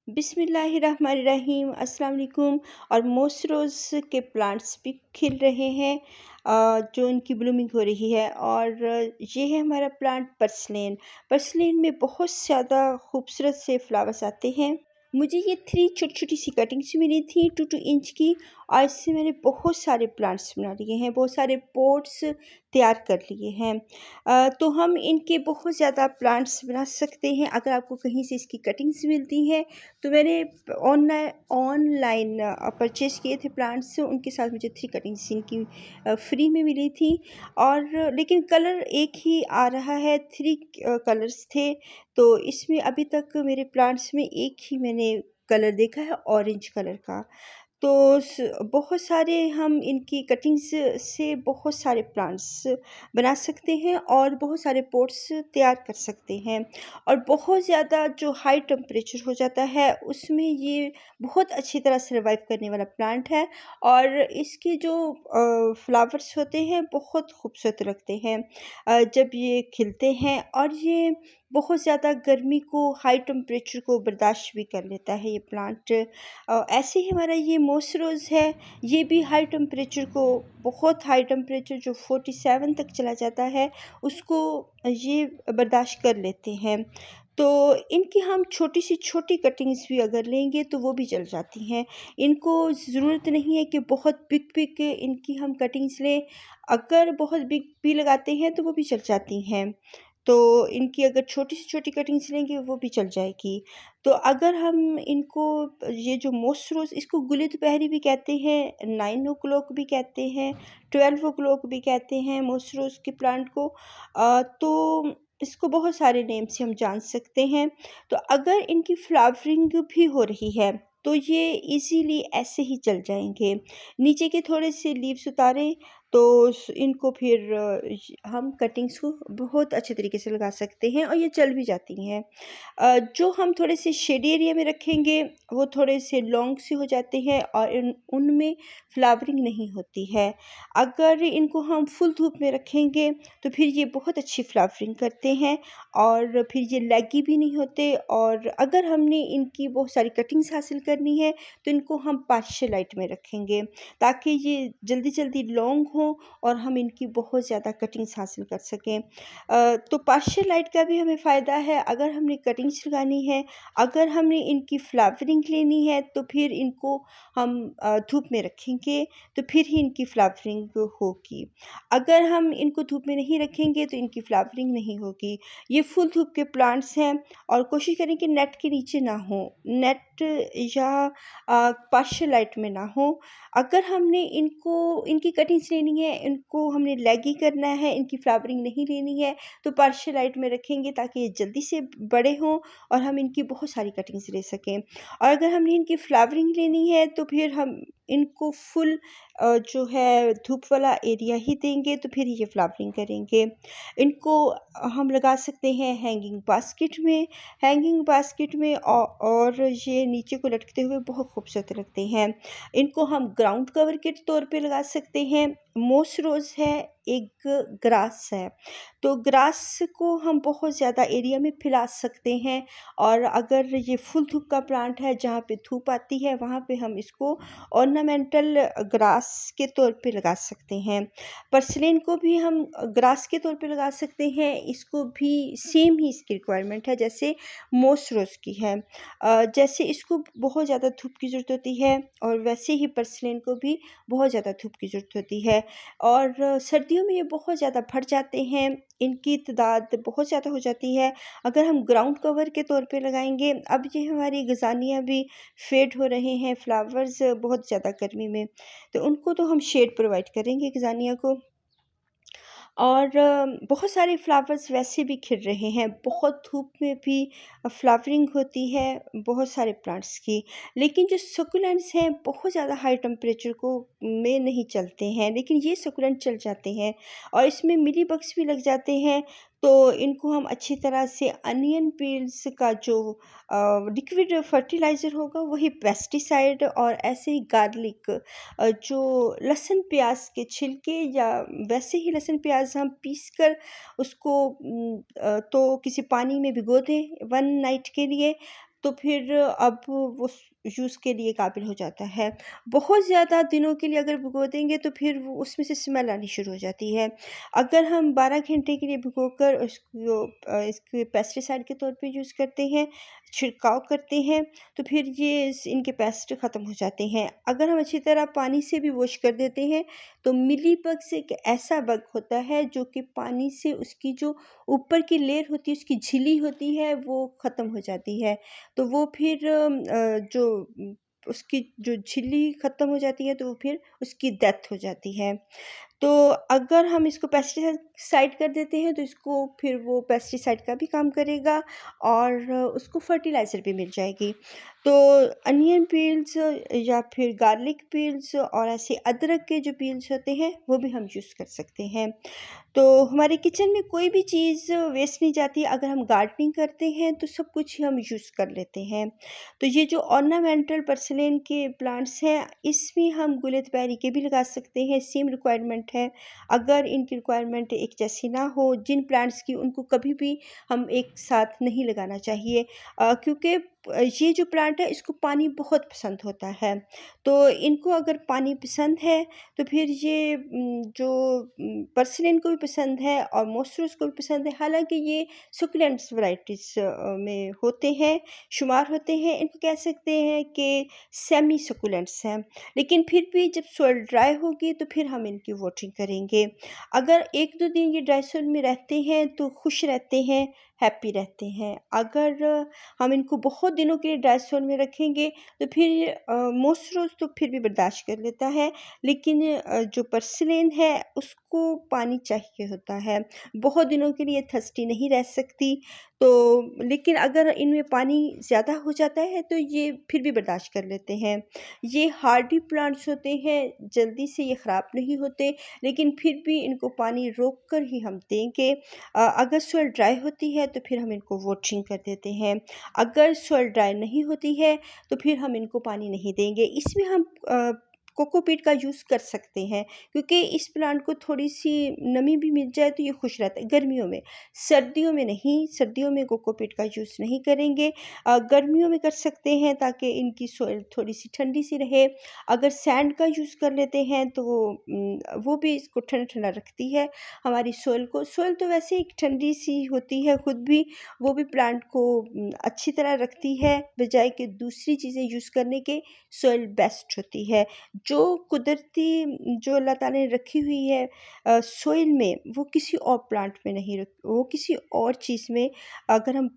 बिस्मिल्लाहिर्रहमानिर्रहीम अस्सलाम वालेकुम। और मोस्ट रोज़ के प्लांट्स भी खिल रहे हैं, जो इनकी ब्लूमिंग हो रही है। और ये है हमारा प्लांट पर्सलेन। पर्सलेन में बहुत ज़्यादा खूबसूरत से फ्लावर्स आते हैं। मुझे ये 3 छोटी-छोटी सी कटिंग्स मिली थी 2-2 इंच की, और इससे मैंने बहुत सारे प्लांट्स बना लिए हैं, बहुत सारे पॉट्स तैयार कर लिए हैं। तो हम इनके बहुत ज़्यादा प्लांट्स बना सकते हैं। अगर आपको कहीं से इसकी कटिंग्स मिलती हैं, तो मैंने ऑनलाइन परचेज़ किए थे प्लांट्स, उनके साथ मुझे 3 कटिंग्स इनकी फ्री में मिली थी। और लेकिन कलर एक ही आ रहा है, 3 कलर्स थे। तो इसमें अभी तक मेरे प्लांट्स में एक ही मैंने कलर देखा है, ऑरेंज कलर का। तो बहुत सारे हम इनकी कटिंग्स से बहुत सारे प्लांट्स बना सकते हैं और बहुत सारे पॉट्स तैयार कर सकते हैं। और बहुत ज़्यादा जो हाई टेम्परेचर हो जाता है, उसमें ये बहुत अच्छी तरह सर्वाइव करने वाला प्लांट है। और इसके जो फ्लावर्स होते हैं बहुत खूबसूरत लगते हैं जब ये खिलते हैं। और ये बहुत ज़्यादा गर्मी को, हाई टेम्परेचर को बर्दाश्त भी कर लेता है ये प्लांट। ऐसे ही हमारा ये मोसरोज़ है, ये भी हाई टेम्परेचर को, बहुत हाई टेम्परेचर जो 47 तक चला जाता है, उसको ये बर्दाश्त कर लेते हैं। तो इनकी हम छोटी सी छोटी कटिंग्स भी अगर लेंगे तो वो भी चल जाती हैं। इनको ज़रूरत नहीं है कि बहुत बिग बिग इनकी हम कटिंग्स लें। अगर बहुत बिग भी लगाते हैं तो वो भी चल जाती हैं। तो इनकी अगर छोटी से छोटी कटिंग्स लेंगे वो भी चल जाएगी। तो अगर हम इनको, ये जो मोसरोज़, इसको गुले दोपहरी भी कहते हैं, 9 ओ क्लॉक भी कहते हैं, 12 ओ क्लॉक भी कहते हैं मोसरोज़ के प्लांट को। तो इसको बहुत सारे नेम से हम जान सकते हैं। तो अगर इनकी फ्लावरिंग भी हो रही है तो ये इजीली ऐसे ही चल जाएंगे। नीचे के थोड़े से लीव्स उतारे तो इनको फिर हम कटिंग्स को बहुत अच्छे तरीके से लगा सकते हैं और ये चल भी जाती हैं। जो हम थोड़े से शेडी एरिया में रखेंगे वो थोड़े से लॉन्ग से हो जाते हैं और उनमें फ्लावरिंग नहीं होती है। अगर इनको हम फुल धूप में रखेंगे तो फिर ये बहुत अच्छी फ्लावरिंग करते हैं और फिर ये लैगी भी नहीं होते। और अगर हमने इनकी बहुत सारी कटिंग्स हासिल करनी है तो इनको हम पार्शियल लाइट में रखेंगे, ताकि ये जल्दी जल्दी लॉन्ग हो और हम इनकी बहुत ज़्यादा कटिंग्स हासिल कर सकें। तो पार्शियल लाइट का भी हमें फ़ायदा है। अगर हमने कटिंग्स लगानी है, अगर हमने इनकी फ्लावरिंग लेनी है, तो फिर इनको हम धूप में रखेंगे तो फिर ही इनकी फ्लावरिंग होगी। अगर हम इनको धूप में नहीं रखेंगे तो इनकी फ्लावरिंग नहीं होगी। ये फुल धूप के प्लांट्स हैं और कोशिश करें कि नेट के नीचे ना हो, नेट या पार्शियल लाइट में ना हो। अगर हमने इनकी कटिंग्स लेनी है, इनको हमने लैगी करना है, इनकी फ्लावरिंग नहीं लेनी है, तो पार्शियल लाइट में रखेंगे ताकि ये जल्दी से बड़े हों और हम इनकी बहुत सारी कटिंग्स ले सकें। और अगर हमने इनकी फ्लावरिंग लेनी है तो फिर हम इनको फुल जो है धूप वाला एरिया ही देंगे तो फिर ये फ्लावरिंग करेंगे। इनको हम लगा सकते हैं हैंगिंग बास्केट में। हैंगिंग बास्केट में और ये नीचे को लटकते हुए बहुत खूबसूरत लगते हैं। इनको हम ग्राउंड कवर के तौर पे लगा सकते हैं। मोस रोज़ है, एक ग्रास है। तो ग्रास को हम बहुत ज़्यादा एरिया में फैला सकते हैं। और अगर ये फुल धूप का प्लांट है, जहाँ पे धूप आती है, वहाँ पे हम इसको ऑर्नामेंटल ग्रास के तौर पे लगा सकते हैं। पर्सिलेन को भी हम ग्रास के तौर पे लगा सकते हैं। इसको भी सेम ही इसकी रिक्वायरमेंट है जैसे मोस रोज़ की है। जैसे इसको बहुत ज़्यादा धूप की ज़रूरत होती है और वैसे ही पर्सिलेन को भी बहुत ज़्यादा धूप की ज़रूरत होती है। और सर्दियों में ये बहुत ज़्यादा फट जाते हैं, इनकी तादाद बहुत ज़्यादा हो जाती है। अगर हम ग्राउंड कवर के तौर पे लगाएंगे, अब ये हमारी गज़ानियाँ भी फेड हो रहे हैं, फ्लावर्स बहुत ज़्यादा गर्मी में, तो उनको तो हम शेड प्रोवाइड करेंगे गज़ानिया को। और बहुत सारे फ्लावर्स वैसे भी खिल रहे हैं, बहुत धूप में भी फ्लावरिंग होती है बहुत सारे प्लांट्स की। लेकिन जो सकुलेंट्स हैं बहुत ज़्यादा हाई टेम्परेचर को में नहीं चलते हैं, लेकिन ये सकुलेंट चल जाते हैं और इसमें मिली बग्स भी लग जाते हैं। तो इनको हम अच्छी तरह से अनियन पील्स का जो लिक्विड फर्टिलाइज़र होगा वही पेस्टिसाइड, और ऐसे ही गार्लिक, जो लहसुन प्याज के छिलके या वैसे ही लहसुन प्याज हम पीस कर उसको तो किसी पानी में भिगो दें 1 नाइट के लिए। तो फिर अब वो यूज़ के लिए काबिल हो जाता है। बहुत ज़्यादा दिनों के लिए अगर भिगो देंगे तो फिर वो उसमें से स्मेल आनी शुरू हो जाती है। अगर हम 12 घंटे के लिए भिगोकर इसके पेस्टिसाइड के तौर पे यूज़ करते हैं, छिड़काव करते हैं, तो फिर ये इनके पेस्ट ख़त्म हो जाते हैं। अगर हम अच्छी तरह पानी से भी वॉश कर देते हैं तो मिलीबग्स एक ऐसा बग होता है जो कि पानी से उसकी जो ऊपर की लेयर होती है, उसकी झिल्ली होती है, वो ख़त्म हो जाती है। तो वो फिर उसकी जो झिल्ली ख़त्म हो जाती है तो वो फिर उसकी डेथ हो जाती है। तो अगर हम इसको पेस्टिसाइड कर देते हैं तो इसको फिर वो पेस्टिसाइड का भी काम करेगा और उसको फर्टिलाइज़र भी मिल जाएगी। तो अनियन पील्स या फिर गार्लिक पील्स और ऐसे अदरक के जो पील्स होते हैं वो भी हम यूज़ कर सकते हैं। तो हमारे किचन में कोई भी चीज़ वेस्ट नहीं जाती। अगर हम गार्डनिंग करते हैं तो सब कुछ ही हम यूज़ कर लेते हैं। तो ये जो ऑर्नामेंटल पर्सिलेन के प्लांट्स हैं, इसमें हम गुलदाउदी के भी लगा सकते हैं, सेम रिक्वायरमेंट है। अगर इनकी रिक्वायरमेंट एक जैसी ना हो, जिन प्लांट्स की उनको कभी भी हम एक साथ नहीं लगाना चाहिए, क्योंकि ये जो प्लांट है इसको पानी बहुत पसंद होता है। तो इनको अगर पानी पसंद है तो फिर ये जो पर्सिलेन को भी पसंद है और मोस्टरस को भी पसंद है। हालाँकि ये सुकुलेंट्स वैराइटीज़ में होते हैं, शुमार होते हैं। इनको कह सकते हैं कि सेमी सुकुलेंट्स हैं। लेकिन फिर भी जब सॉइल ड्राई होगी तो फिर हम इनकी वाटरिंग करेंगे। अगर 1-2 दिन ये ड्राई सॉइल में रहते हैं तो खुश रहते हैं, हैप्पी रहते हैं। अगर हम इनको बहुत दिनों के लिए ड्राई सॉइल में रखेंगे तो फिर मोस्टरस तो फिर भी बर्दाश्त कर लेता है, लेकिन जो पर्सिलेन है उसको पानी चाहिए होता है। बहुत दिनों के लिए थर्स्टी नहीं रह सकती। तो लेकिन अगर इनमें पानी ज़्यादा हो जाता है तो ये फिर भी बर्दाश्त कर लेते हैं। ये हार्डी प्लांट्स होते हैं, जल्दी से ये ख़राब नहीं होते, लेकिन फिर भी इनको पानी रोक कर ही हम देंगे। अगर सॉइल ड्राई होती है तो फिर हम इनको वाटरिंग कर देते हैं। अगर सॉइल ड्राई नहीं होती है तो फिर हम इनको पानी नहीं देंगे। इसमें हम कोकोपीट का यूज़ कर सकते हैं, क्योंकि इस प्लांट को थोड़ी-सी नमी भी मिल जाए तो ये खुश रहता है गर्मियों में। सर्दियों में नहीं, सर्दियों में कोकोपीट का यूज़ नहीं करेंगे। गर्मियों में कर सकते हैं ताकि इनकी सॉइल थोड़ी-सी ठंडी-सी रहे। अगर सैंड का यूज़ कर लेते हैं तो वो भी इसको ठंडा-ठंडा रखती है हमारी सॉइल को। सॉइल तो वैसे ही ठंडी-सी होती है खुद भी, वो भी प्लांट को अच्छी तरह रखती है, बजाय कि दूसरी चीज़ें यूज़ करने के। सॉइल बेस्ट होती है। जो कुदरती जो अल्लाह ताला ने रखी हुई है सॉइल में, वो किसी और प्लांट में नहीं वो किसी और चीज़ में अगर हम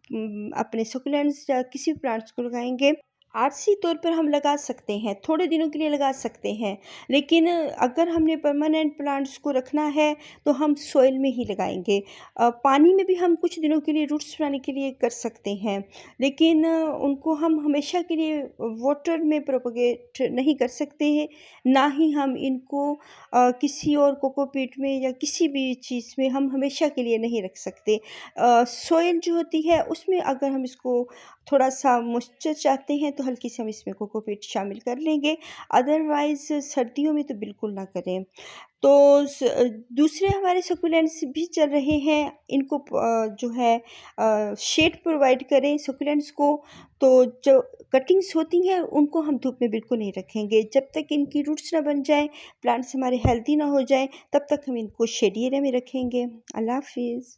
अपने सकुलेंट्स या किसी भी प्लांट्स को लगाएँगे, आरसी तौर पर हम लगा सकते हैं, थोड़े दिनों के लिए लगा सकते हैं। लेकिन अगर हमने परमानेंट प्लांट्स को रखना है तो हम सॉइल में ही लगाएँगे। पानी में भी हम कुछ दिनों के लिए रूट्स बनाने के लिए कर सकते हैं, लेकिन उनको हम हमेशा के लिए वाटर में प्रोपेगेट नहीं कर सकते हैं, ना ही हम इनको किसी और कोकोपीट में या किसी भी चीज़ में हम हमेशा के लिए नहीं रख सकते। सॉइल जो होती है उसमें अगर हम इसको थोड़ा-सा मॉइस्चर चाहते हैं तो हल्की सी हम इसमें कोकोपीट शामिल कर लेंगे, अदरवाइज़ सर्दियों में तो बिल्कुल ना करें। तो दूसरे हमारे सकुलेंट्स भी चल रहे हैं, इनको जो है शेड प्रोवाइड करें सकुलेंट्स को। तो जो कटिंग्स होती हैं उनको हम धूप में बिल्कुल नहीं रखेंगे। जब तक इनकी रूट्स ना बन जाएँ, प्लांट्स हमारे हेल्दी ना हो जाएँ, तब तक हम इनको शेडी एरिया में रखेंगे। अल्लाह हाफ़िज़।